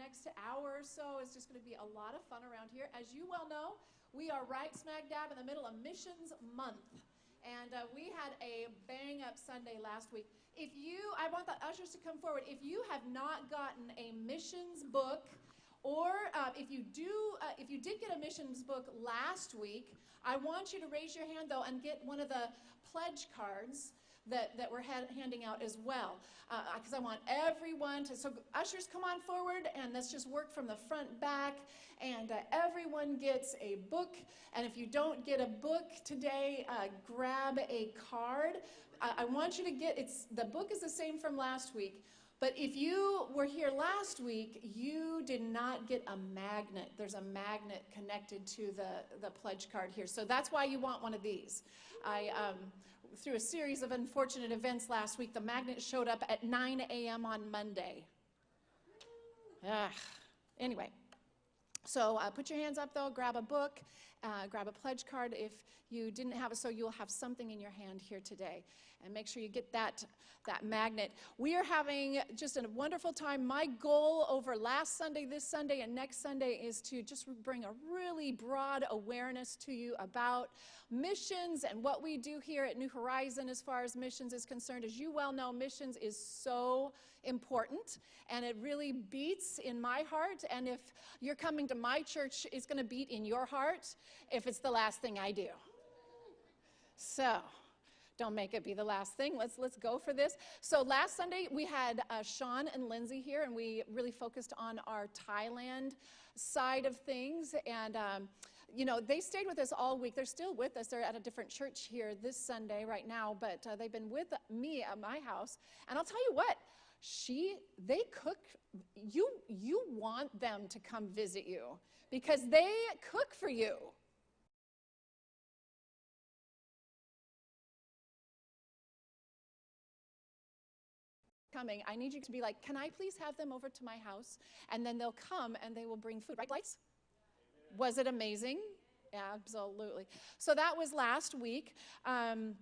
next hour or so is just going to be a lot of fun around here. As you well know, we are right smack dab in the middle of Missions Month. And we had a bang-up Sunday last week. I want the ushers to come forward. If you have not gotten a missions book, or if you did get a missions book last week, I want you to raise your hand, though, and get one of the pledge cards that we're handing out as well. Because I want everyone to, so ushers, come on forward, and let's just work from the front back, and everyone gets a book. And if you don't get a book today, grab a card. I want you to get, the book is the same from last week, but if you were here last week, you did not get a magnet. There's a magnet connected to the pledge card here. So that's why you want one of these. Through a series of unfortunate events last week, the magnet showed up at 9 a.m. on Monday. Anyway, so put your hands up, though. Grab a book. Grab a pledge card if you didn't have it, so you'll have something in your hand here today. And make sure you get that magnet. We are having just a wonderful time. My goal over last Sunday, this Sunday, and next Sunday is to just bring a really broad awareness to you about missions and what we do here at New Horizon as far as missions is concerned. As you well know, missions is so important, and it really beats in my heart. And if you're coming to my church, it's going to beat in your heart if it's the last thing I do. So don't make it be the last thing. Let's go for this. So last Sunday we had Sean and Lindsay here, and we really focused on our Thailand side of things. And you know, they stayed with us all week. They're still with us. They're at a different church here this Sunday right now, but they've been with me at my house. And I'll tell you what, they cook. You want them to come visit you because they cook for you. Coming, I need you to be like, can I please have them over to my house? And then they'll come and they will bring food. Right, Lights? Was it amazing? Absolutely. So that was last week. And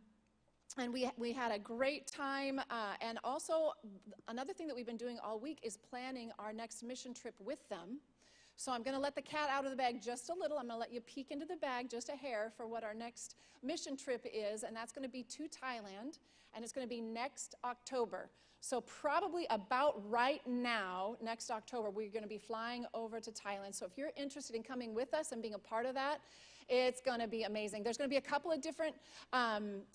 we had a great time. And also, another thing that we've been doing all week is planning our next mission trip with them. So I'm going to let the cat out of the bag just a little. I'm going to let you peek into the bag just a hair for what our next mission trip is. And that's going to be to Thailand. And it's going to be next October. So probably about right now, next October, we're going to be flying over to Thailand. So if you're interested in coming with us and being a part of that, it's going to be amazing. There's going to be a couple of different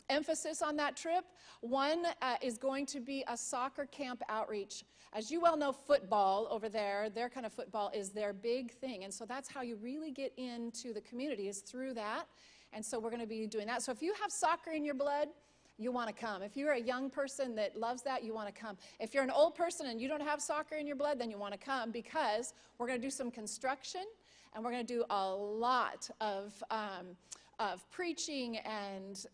emphasis on that trip. One is going to be a soccer camp outreach. As you well know, football over there, their kind of football is their big thing. And so that's how you really get into the community, is through that. And so we're going to be doing that. So if you have soccer in your blood, you want to come. If you're a young person that loves that, you want to come. If you're an old person and you don't have soccer in your blood, then you want to come, because we're going to do some construction, and we're going to do a lot of preaching and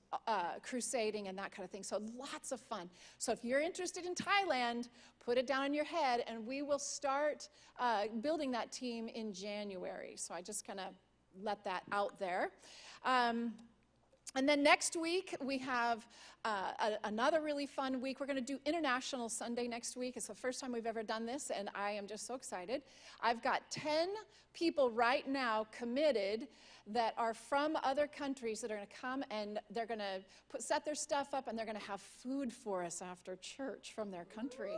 crusading and that kind of thing. So lots of fun. So if you're interested in Thailand, put it down in your head, and we will start building that team in January. So I just kind of let that out there. And then next week, we have another really fun week. We're going to do International Sunday next week. It's the first time we've ever done this, and I am just so excited. I've got 10 people right now committed that are from other countries that are going to come, and they're going to set their stuff up, and they're going to have food for us after church from their country.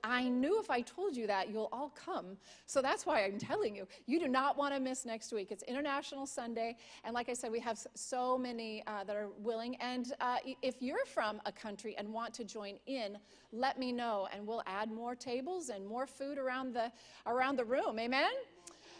I knew if I told you that, you'll all come. So that's why I'm telling you. You do not want to miss next week. It's International Sunday. And like I said, we have so many that are willing. And if you're from a country and want to join in, let me know. And we'll add more tables and more food around the room. Amen?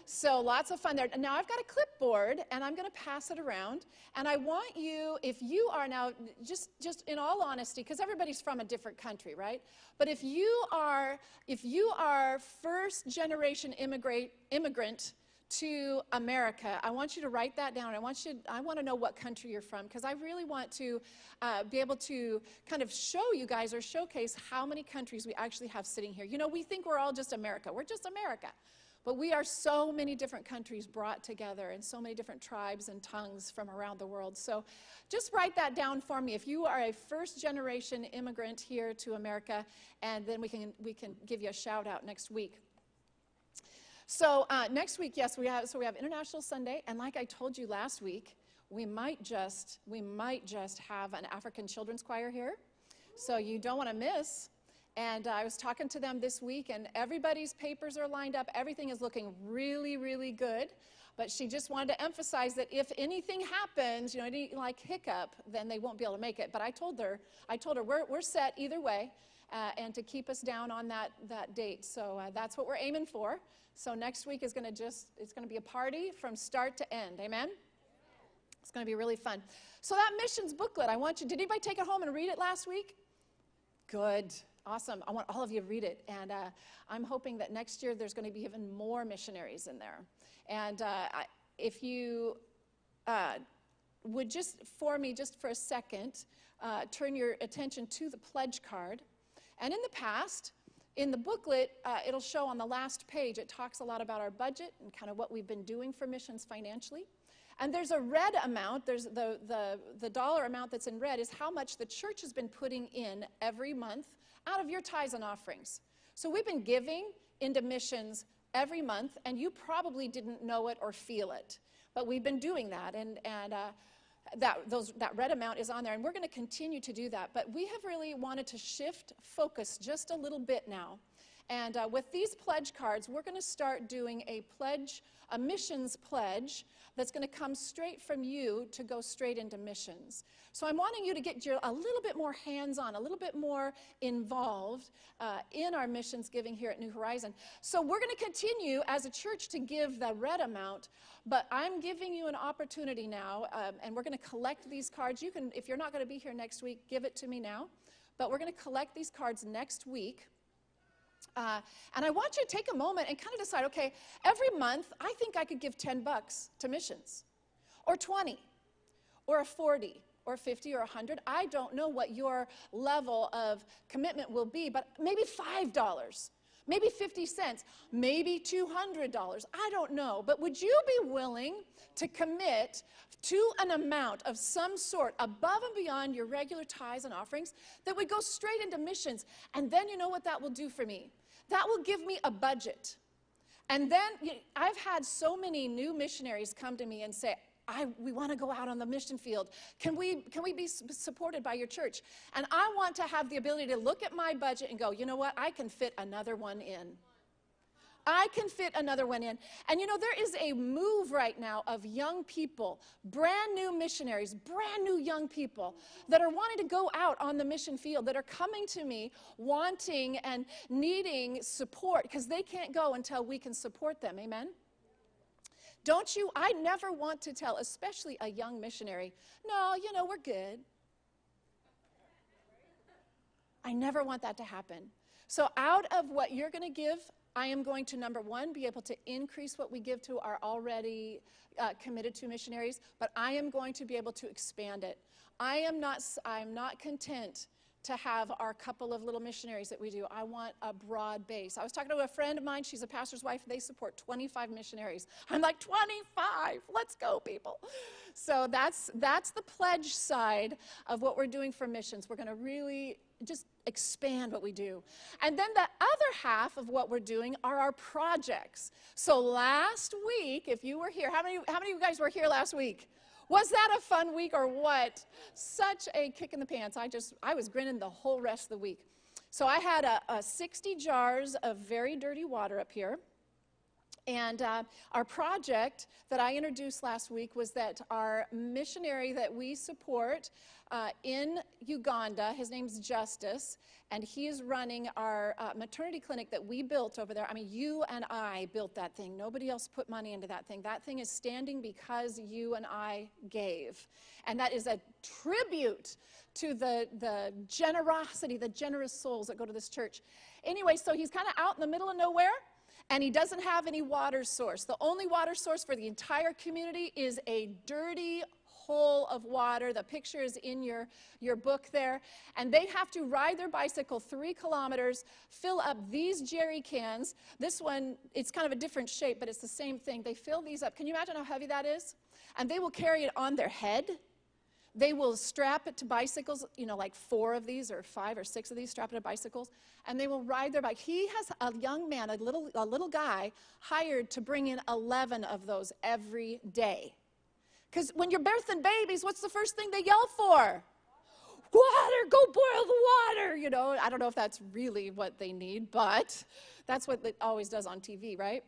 So lots of fun there. And now I've got a clipboard, and I'm going to pass it around. And I want you, if you are now, just in all honesty, because everybody's from a different country, right? But if you are first generation immigrant to America, I want you to write that down. I want to know what country you're from, because I really want to be able to kind of show you guys, or showcase how many countries we actually have sitting here. You know, we think we're all just America. We're just America. But we are so many different countries brought together, and so many different tribes and tongues from around the world. So just write that down for me. If you are a first-generation immigrant here to America, and then we can give you a shout-out next week. So next week, yes, we have International Sunday, and like I told you last week, we might just have an African children's choir here, so you don't want to miss. And I was talking to them this week, and everybody's papers are lined up. Everything is looking really, really good. But she just wanted to emphasize that if anything happens, any like hiccup, then they won't be able to make it. But I told her we're set either way, and to keep us down on that date. So that's what we're aiming for. So next week is going to be a party from start to end. Amen? It's going to be really fun. So that missions booklet, did anybody take it home and read it last week? Good. Awesome. I want all of you to read it. And I'm hoping that next year there's going to be even more missionaries in there. And if you would just for a second, turn your attention to the pledge card. And in the past, in the booklet, it'll show on the last page, it talks a lot about our budget and kind of what we've been doing for missions financially. And there's a red amount, there's the dollar amount that's in red is how much the church has been putting in every month out of your tithes and offerings. So we've been giving into missions every month, and you probably didn't know it or feel it. But we've been doing that, and that red amount is on there, and we're going to continue to do that. But we have really wanted to shift focus just a little bit now. And with these pledge cards, we're going to start doing a missions pledge that's going to come straight from you to go straight into missions. So I'm wanting you to get a little bit more hands-on, a little bit more involved in our missions giving here at New Horizon. So we're going to continue as a church to give the red amount, but I'm giving you an opportunity now, and we're going to collect these cards. You can, if you're not going to be here next week, give it to me now. But we're going to collect these cards next week. And I want you to take a moment and kind of decide, okay, every month I think I could give $10 to missions, or 20, or a 40, or 50, or 100. I don't know what your level of commitment will be, but maybe $5, maybe 50 cents, maybe $200. I don't know. But would you be willing to commit to an amount of some sort above and beyond your regular tithes and offerings that would go straight into missions? And then you know what that will do for me? That will give me a budget. And then I've had so many new missionaries come to me and say, we want to go out on the mission field. Can we be supported by your church? And I want to have the ability to look at my budget and go, you know what? I can fit another one in. I can fit another one in. And there is a move right now of young people, brand new missionaries, brand new young people that are wanting to go out on the mission field, that are coming to me wanting and needing support because they can't go until we can support them. Amen? Don't you? I never want to tell, especially a young missionary, no, we're good. I never want that to happen. So out of what you're going to give, I am going to, number one, be able to increase what we give to our already committed to missionaries, but I am going to be able to expand it. I'm not content to have our couple of little missionaries that we do. I want a broad base. I was talking to a friend of mine. She's a pastor's wife. They support 25 missionaries. I'm like, 25? Let's go, people. So that's the pledge side of what we're doing for missions. We're going to really just expand what we do. And then the other half of what we're doing are our projects. So last week, if you were here, how many of you guys were here last week? Was that a fun week or what? Such a kick in the pants. I was grinning the whole rest of the week. So I had 60 jars of very dirty water up here. And our project that I introduced last week was that our missionary that we support in Uganda, his name's Justice, and he is running our maternity clinic that we built over there. I mean, you and I built that thing. Nobody else put money into that thing. That thing is standing because you and I gave. And that is a tribute to the generosity, the generous souls that go to this church. Anyway, so he's kind of out in the middle of nowhere. And he doesn't have any water source. The only water source for the entire community is a dirty hole of water. The picture is in your book there. And they have to ride their bicycle 3 kilometers, fill up these jerry cans. This one, it's kind of a different shape, but it's the same thing. They fill these up. Can you imagine how heavy that is? And they will carry it on their head. They will strap it to bicycles, like 4 of these or 5 or 6 of these strapped to bicycles, and they will ride their bike. He has a young man, a little guy, hired to bring in 11 of those every day. Because when you're birthing babies, what's the first thing they yell for? Water, go boil the water, I don't know if that's really what they need, but that's what it always does on TV, right?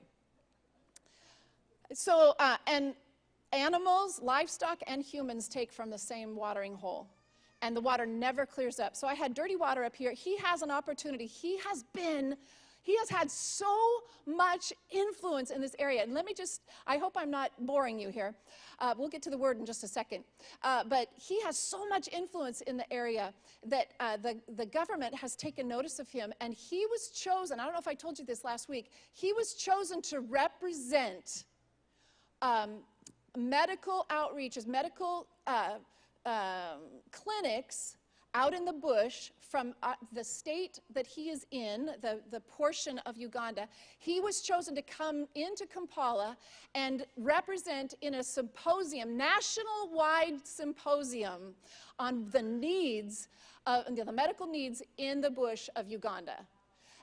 So, and animals, livestock, and humans take from the same watering hole, and the water never clears up. So I had dirty water up here. He has an opportunity. He has had so much influence in this area. And I hope I'm not boring you here. We'll get to the word in just a second. But he has so much influence in the area that the government has taken notice of him. And he was chosen, I don't know if I told you this last week, he was chosen to represent medical outreaches, medical clinics out in the bush from the state that he is in, the portion of Uganda. He was chosen to come into Kampala and represent in a symposium, national-wide symposium on the needs, the medical needs in the bush of Uganda.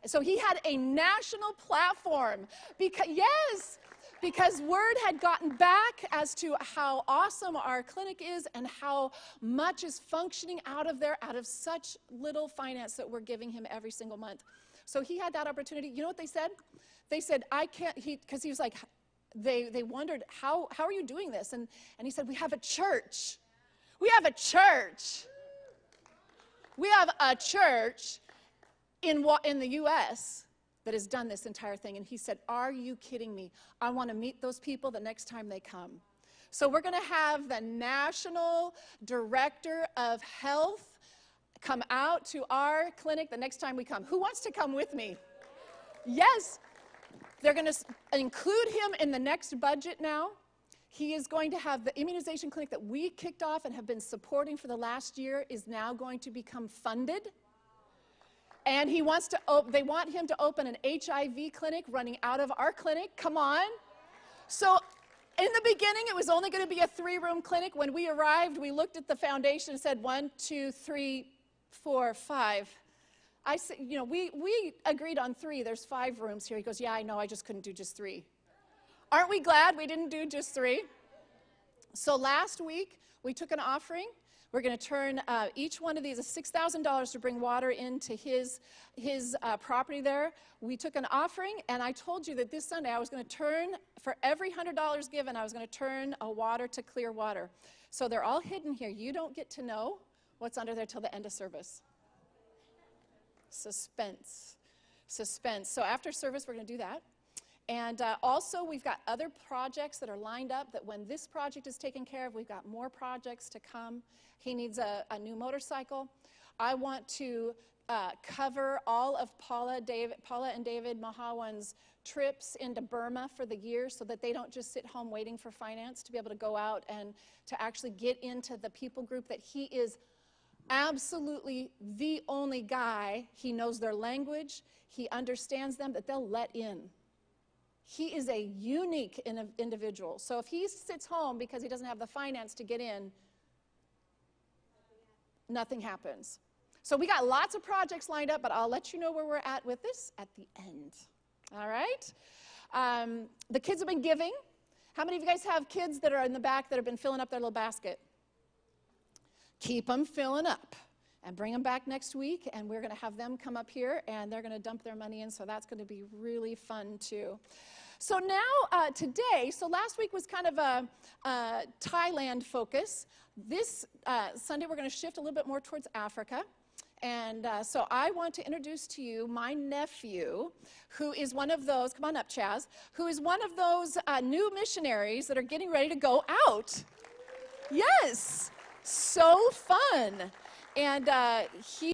So he had a national platform because word had gotten back as to how awesome our clinic is and how much is functioning out of such little finance that we're giving him every single month. So he had that opportunity. You know what they said? They said, I can't, because he was like, they wondered, how are you doing this? And he said, we have a church. We have a church. We have a church in the U.S. that has done this entire thing. And he said, are you kidding me? I want to meet those people the next time they come. So we're going to have the National Director of Health come out to our clinic the next time we come. Who wants to come with me? Yes. They're going to include him in the next budget now. He is going to have the immunization clinic that we kicked off and have been supporting for the last year is now going to become funded. And they want him to open an HIV clinic running out of our clinic. Come on. So in the beginning, it was only going to be a 3-room clinic. When we arrived, we looked at the foundation and said, 1, 2, 3, 4, 5. I said, we agreed on 3. There's 5 rooms here. He goes, yeah, I know. I just couldn't do just 3. Aren't we glad we didn't do just 3? So last week, we took an offering. We're going to turn each one of these is $6,000 to bring water into his property there. We took an offering, and I told you that this Sunday I was going to turn, for every $100 given, I was going to turn a water to clear water. So they're all hidden here. You don't get to know what's under there till the end of service. Suspense. Suspense. So after service, we're going to do that. And also, we've got other projects that are lined up that when this project is taken care of, we've got more projects to come. He needs a new motorcycle. I want to cover all of Paula and David Mahawan's trips into Burma for the year so that they don't just sit home waiting for finance to be able to go out and to actually get into the people group that he is absolutely the only guy. He knows their language. He understands them, that they'll let in. He is a unique individual. So if he sits home because he doesn't have the finance to get in, nothing happens. So we got lots of projects lined up, but I'll let you know where we're at with this at the end. All right? The kids have been giving. How many of you guys have kids that are in the back that have been filling up their little basket? Keep them filling up. And bring them back next week, and we're going to have them come up here, and they're going to dump their money in, so that's going to be really fun, too. So now, today, so last week was kind of a Thailand focus. This Sunday, we're going to shift a little bit more towards Africa. And so I want to introduce to you my nephew, who is one of those, come on up, Chaz, who is one of those new missionaries that are getting ready to go out. Yes, so fun. And he